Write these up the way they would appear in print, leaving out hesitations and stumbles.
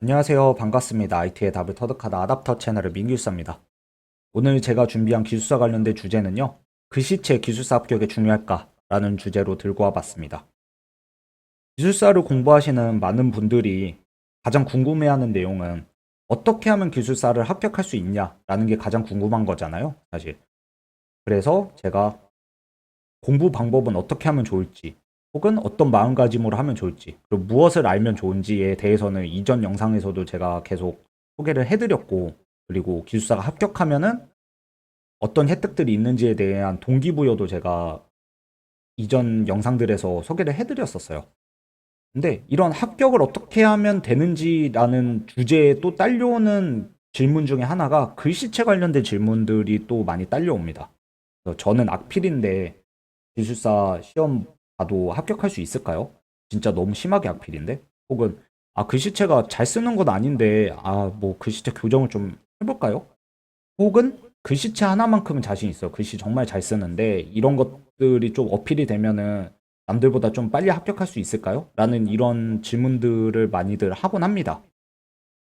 안녕하세요. 반갑습니다. IT의 답을 터득하다 아답터 채널의 민기술사입니다. 오늘 제가 준비한 기술사 관련된 주제는요. 글씨체 기술사 합격에 중요할까? 라는 주제로 들고 와봤습니다. 기술사를 공부하시는 많은 분들이 가장 궁금해하는 내용은 어떻게 하면 기술사를 합격할 수 있냐? 라는 게 가장 궁금한 거잖아요. 사실. 그래서 제가 공부 방법은 어떻게 하면 좋을지, 혹은 어떤 마음가짐으로 하면 좋을지, 그리고 무엇을 알면 좋은지에 대해서는 이전 영상에서도 제가 계속 소개를 해드렸고, 그리고 기숙사가 합격하면은 어떤 혜택들이 있는지에 대한 동기부여도 제가 이전 영상들에서 소개를 해드렸었어요. 근데 이런 합격을 어떻게 하면 되는지라는 주제에 또 딸려오는 질문 중에 하나가 글씨체 관련된 질문들이 또 많이 딸려옵니다. 그래서 저는 악필인데 기술사 시험 봐도 합격할 수 있을까요? 진짜 너무 심하게 악필인데? 혹은 글씨체가 잘 쓰는 건 아닌데 뭐 글씨체 교정을 좀 해볼까요? 혹은 글씨체 하나만큼은 자신 있어요. 글씨 정말 잘 쓰는데 이런 것들이 좀 어필이 되면은 남들보다 좀 빨리 합격할 수 있을까요? 라는 이런 질문들을 많이들 하곤 합니다.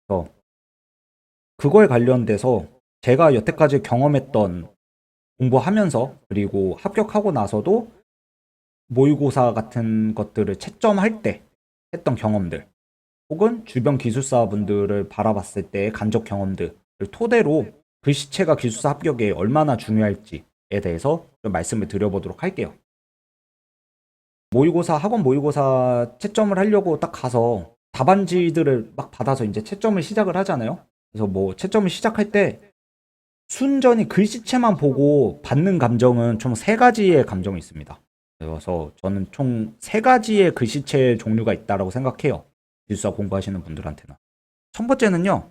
그래서 그거에 관련돼서 제가 여태까지 경험했던 공부하면서 그리고 합격하고 나서도 모의고사 같은 것들을 채점할 때 했던 경험들, 혹은 주변 기술사분들을 바라봤을 때의 간접 경험들을 토대로 글씨체가 기술사 합격에 얼마나 중요할지에 대해서 좀 말씀을 드려보도록 할게요. 학원 모의고사 채점을 하려고 딱 가서 답안지들을 막 받아서 이제 채점을 시작을 하잖아요. 그래서 뭐 채점을 시작할 때 순전히 글씨체만 보고 받는 감정은 총 세 가지의 감정이 있습니다. 그래서 저는 총 세 가지의 글씨체 종류가 있다라고 생각해요. 기술사 공부하시는 분들한테는. 첫 번째는요.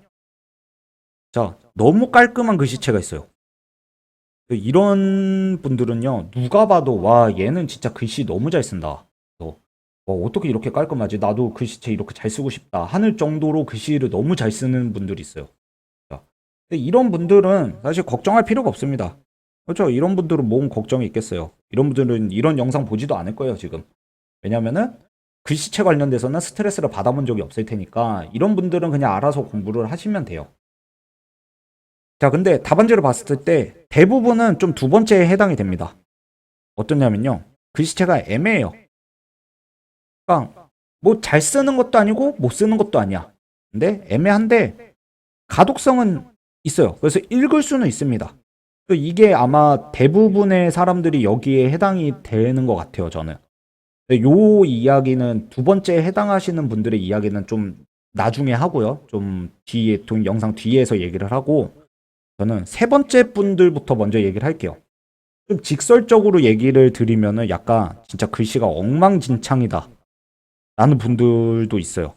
자, 너무 깔끔한 글씨체가 있어요. 이런 분들은요. 누가 봐도 와, 얘는 진짜 글씨 너무 잘 쓴다. 어떻게 이렇게 깔끔하지? 나도 글씨체 이렇게 잘 쓰고 싶다. 하는 정도로 글씨를 너무 잘 쓰는 분들이 있어요. 자, 근데 이런 분들은 사실 걱정할 필요가 없습니다. 그렇죠? 이런 분들은 뭔 걱정이 있겠어요. 이런 분들은 이런 영상 보지도 않을 거예요, 지금. 왜냐면은 글씨체 관련돼서는 스트레스를 받아본 적이 없을 테니까 이런 분들은 그냥 알아서 공부를 하시면 돼요. 자, 근데 답안지를 봤을 때 대부분은 좀 두 번째에 해당이 됩니다. 어떠냐면요. 글씨체가 애매해요. 그러니까 뭐 잘 쓰는 것도 아니고 못 쓰는 것도 아니야. 근데 애매한데 가독성은 있어요. 그래서 읽을 수는 있습니다. 이게 아마 대부분의 사람들이 여기에 해당이 되는 것 같아요, 저는. 요 이야기는 두 번째에 해당하시는 분들의 이야기는 좀 나중에 하고요. 좀 뒤에, 영상 뒤에서 얘기를 하고, 저는 세 번째 분들부터 먼저 얘기를 할게요. 좀 직설적으로 얘기를 드리면은 약간 진짜 글씨가 엉망진창이다. 라는 분들도 있어요.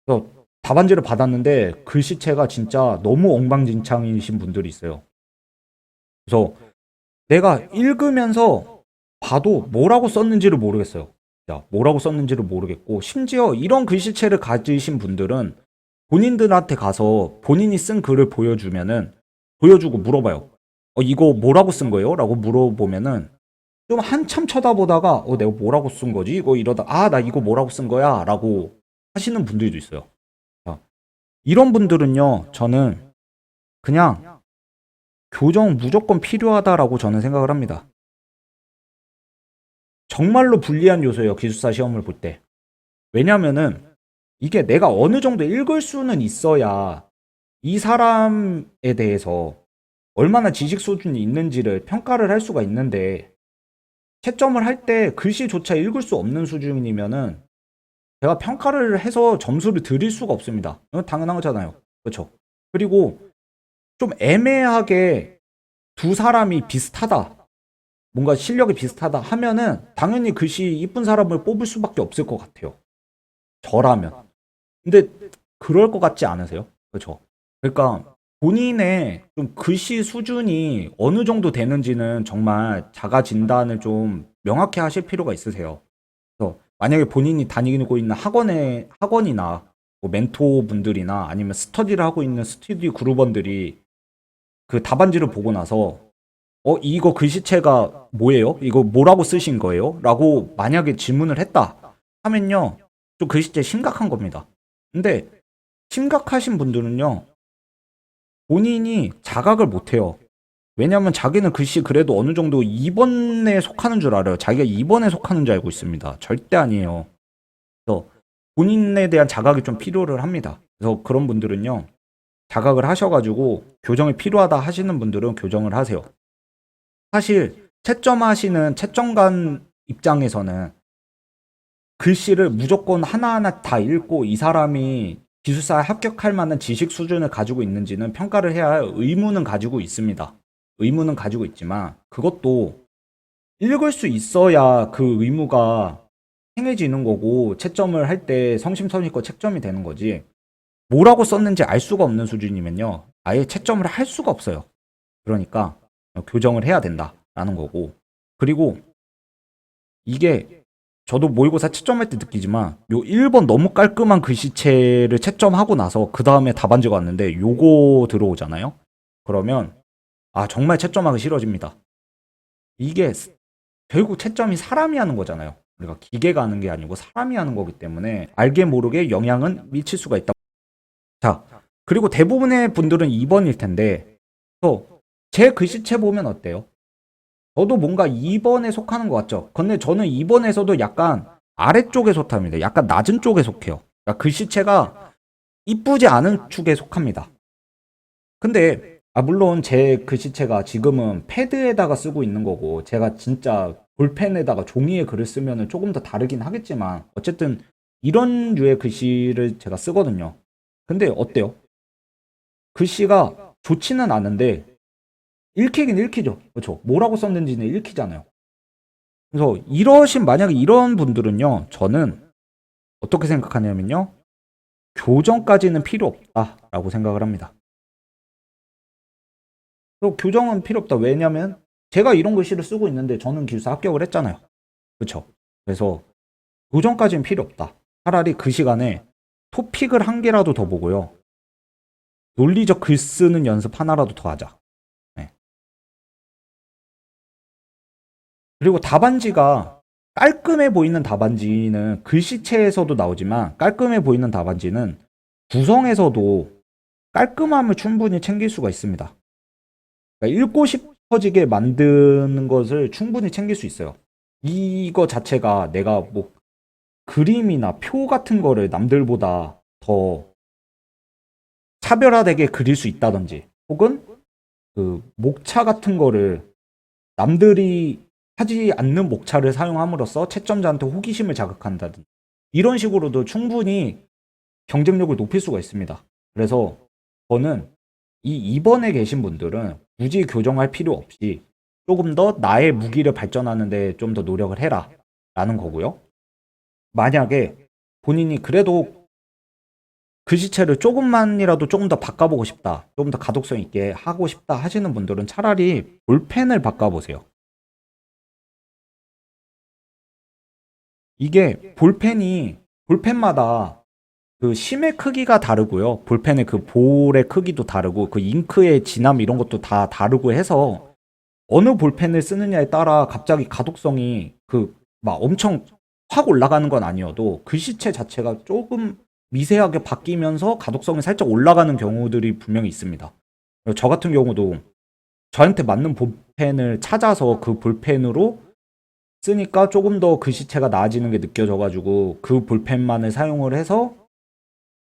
그래서 답안지를 받았는데 글씨체가 진짜 너무 엉망진창이신 분들이 있어요. 그래서 내가 읽으면서 봐도 뭐라고 썼는지를 모르겠어요. 야, 뭐라고 썼는지를 모르겠고, 심지어 이런 글씨체를 가지신 분들은 본인들한테 가서 본인이 쓴 글을 보여주고 물어봐요. 이거 뭐라고 쓴 거예요? 라고 물어보면은 좀 한참 쳐다보다가 내가 뭐라고 쓴 거지? 이거 이러다 나 이거 뭐라고 쓴 거야? 라고 하시는 분들도 있어요. 자, 이런 분들은요, 저는 그냥 교정 무조건 필요하다라고 저는 생각을 합니다. 정말로 불리한 요소예요, 기숙사 시험을 볼 때. 왜냐면은 이게 내가 어느 정도 읽을 수는 있어야 이 사람에 대해서 얼마나 지식 수준이 있는지를 평가를 할 수가 있는데, 채점을 할 때 글씨조차 읽을 수 없는 수준이면은 제가 평가를 해서 점수를 드릴 수가 없습니다. 당연한 거잖아요. 그렇죠? 그리고 좀 애매하게 두 사람이 비슷하다. 뭔가 실력이 비슷하다 하면은 당연히 글씨 이쁜 사람을 뽑을 수밖에 없을 것 같아요. 저라면. 근데 그럴 것 같지 않으세요? 그렇죠? 그러니까 본인의 좀 글씨 수준이 어느 정도 되는지는 정말 자가 진단을 좀 명확히 하실 필요가 있으세요. 그래서 만약에 본인이 다니고 있는 학원이나 뭐 멘토 분들이나 아니면 스터디를 하고 있는 스터디 그룹원들이 그 답안지를 보고 나서 이거 글씨체가 뭐예요? 이거 뭐라고 쓰신 거예요? 라고 만약에 질문을 했다 하면요. 좀 글씨체 심각한 겁니다. 근데 심각하신 분들은요, 본인이 자각을 못해요. 왜냐하면 자기는 글씨 그래도 어느 정도 2번에 속하는 줄 알아요. 자기가 2번에 속하는 줄 알고 있습니다. 절대 아니에요. 그래서 본인에 대한 자각이 좀 필요를 합니다. 그래서 그런 분들은요, 자각을 하셔가지고 교정이 필요하다 하시는 분들은 교정을 하세요. 사실 채점하시는 채점관 입장에서는 글씨를 무조건 하나하나 다 읽고 이 사람이 기술사에 합격할 만한 지식 수준을 가지고 있는지는 평가를 해야 할 의무는 가지고 있습니다. 의무는 가지고 있지만 그것도 읽을 수 있어야 그 의무가 행해지는 거고 채점을 할 때 성심성의껏 채점이 되는 거지. 뭐라고 썼는지 알 수가 없는 수준이면요, 아예 채점을 할 수가 없어요. 그러니까 교정을 해야 된다라는 거고. 그리고 이게 저도 모의고사 채점할 때 느끼지만 요 1번 너무 깔끔한 글씨체를 채점하고 나서 그 다음에 답안지가 왔는데 요거 들어오잖아요. 그러면 아, 정말 채점하기 싫어집니다. 이게 결국 채점이 사람이 하는 거잖아요. 우리가 기계가 하는 게 아니고 사람이 하는 거기 때문에 알게 모르게 영향은 미칠 수가 있다. 자, 그리고 대부분의 분들은 2번일 텐데 또 제 글씨체 보면 어때요? 저도 뭔가 2번에 속하는 것 같죠? 근데 저는 2번에서도 약간 아래쪽에 속합니다. 약간 낮은 쪽에 속해요. 그러니까 글씨체가 이쁘지 않은 축에 속합니다. 근데 물론 제 글씨체가 지금은 패드에다가 쓰고 있는 거고 제가 진짜 볼펜에다가 종이에 글을 쓰면은 조금 더 다르긴 하겠지만 어쨌든 이런 류의 글씨를 제가 쓰거든요. 근데 어때요? 글씨가 좋지는 않은데 읽히긴 읽히죠. 그렇죠? 뭐라고 썼는지는 읽히잖아요. 그래서 만약에 이런 분들은요, 저는 어떻게 생각하냐면요, 교정까지는 필요 없다라고 생각을 합니다. 또 교정은 필요 없다. 왜냐면 제가 이런 글씨를 쓰고 있는데 저는 기술사 합격을 했잖아요. 그렇죠? 그래서 교정까지는 필요 없다. 차라리 그 시간에 토픽을 한 개라도 더 보고요. 논리적 글 쓰는 연습 하나라도 더 하자. 네. 그리고 답안지가 깔끔해 보이는 답안지는 글씨체에서도 나오지만 깔끔해 보이는 답안지는 구성에서도 깔끔함을 충분히 챙길 수가 있습니다. 그러니까 읽고 싶어지게 만드는 것을 충분히 챙길 수 있어요. 이거 자체가 내가 뭐 그림이나 표 같은 거를 남들보다 더 차별화되게 그릴 수 있다든지 혹은 그 목차 같은 거를 남들이 하지 않는 목차를 사용함으로써 채점자한테 호기심을 자극한다든지 이런 식으로도 충분히 경쟁력을 높일 수가 있습니다. 그래서 저는 이 2번에 계신 분들은 굳이 교정할 필요 없이 조금 더 나의 무기를 발전하는데 좀 더 노력을 해라 라는 거고요. 만약에 본인이 그래도 글씨체를 조금만이라도 조금 더 바꿔보고 싶다, 조금 더 가독성 있게 하고 싶다 하시는 분들은 차라리 볼펜을 바꿔보세요. 이게 볼펜마다 그 심의 크기가 다르고요. 볼펜의 그 볼의 크기도 다르고 그 잉크의 진함 이런 것도 다 다르고 해서 어느 볼펜을 쓰느냐에 따라 갑자기 가독성이 그 막 엄청 확 올라가는 건 아니어도 글씨체 자체가 조금 미세하게 바뀌면서 가독성이 살짝 올라가는 경우들이 분명히 있습니다. 저 같은 경우도 저한테 맞는 볼펜을 찾아서 그 볼펜으로 쓰니까 조금 더 글씨체가 나아지는 게 느껴져가지고 그 볼펜만을 사용을 해서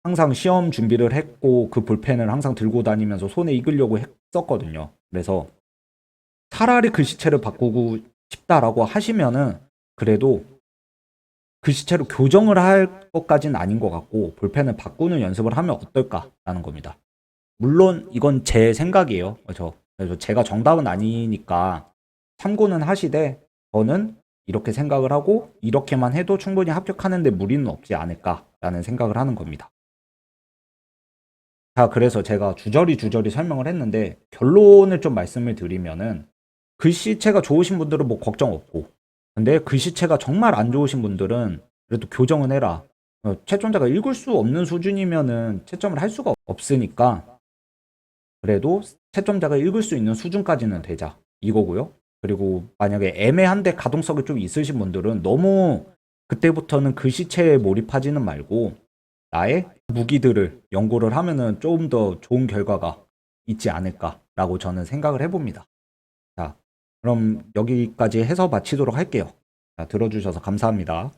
항상 시험 준비를 했고 그 볼펜을 항상 들고 다니면서 손에 익으려고 했었거든요. 그래서 차라리 글씨체를 바꾸고 싶다라고 하시면은 그래도 글씨체로 교정을 할 것까지는 아닌 것 같고 볼펜을 바꾸는 연습을 하면 어떨까라는 겁니다. 물론 이건 제 생각이에요. 그래서 제가 정답은 아니니까 참고는 하시되 저는 이렇게 생각을 하고 이렇게만 해도 충분히 합격하는데 무리는 없지 않을까라는 생각을 하는 겁니다. 자, 그래서 제가 주저리 설명을 했는데 결론을 좀 말씀을 드리면은 글씨체가 좋으신 분들은 뭐 걱정 없고 근데 글씨체가 정말 안 좋으신 분들은 그래도 교정은 해라. 채점자가 읽을 수 없는 수준이면은 채점을 할 수가 없으니까 그래도 채점자가 읽을 수 있는 수준까지는 되자 이거고요. 그리고 만약에 애매한데 가동성이 좀 있으신 분들은 너무 그때부터는 글씨체에 몰입하지는 말고 나의 무기들을 연구를 하면은 조금 더 좋은 결과가 있지 않을까라고 저는 생각을 해봅니다. 자, 그럼 여기까지 해서 마치도록 할게요. 자, 들어주셔서 감사합니다.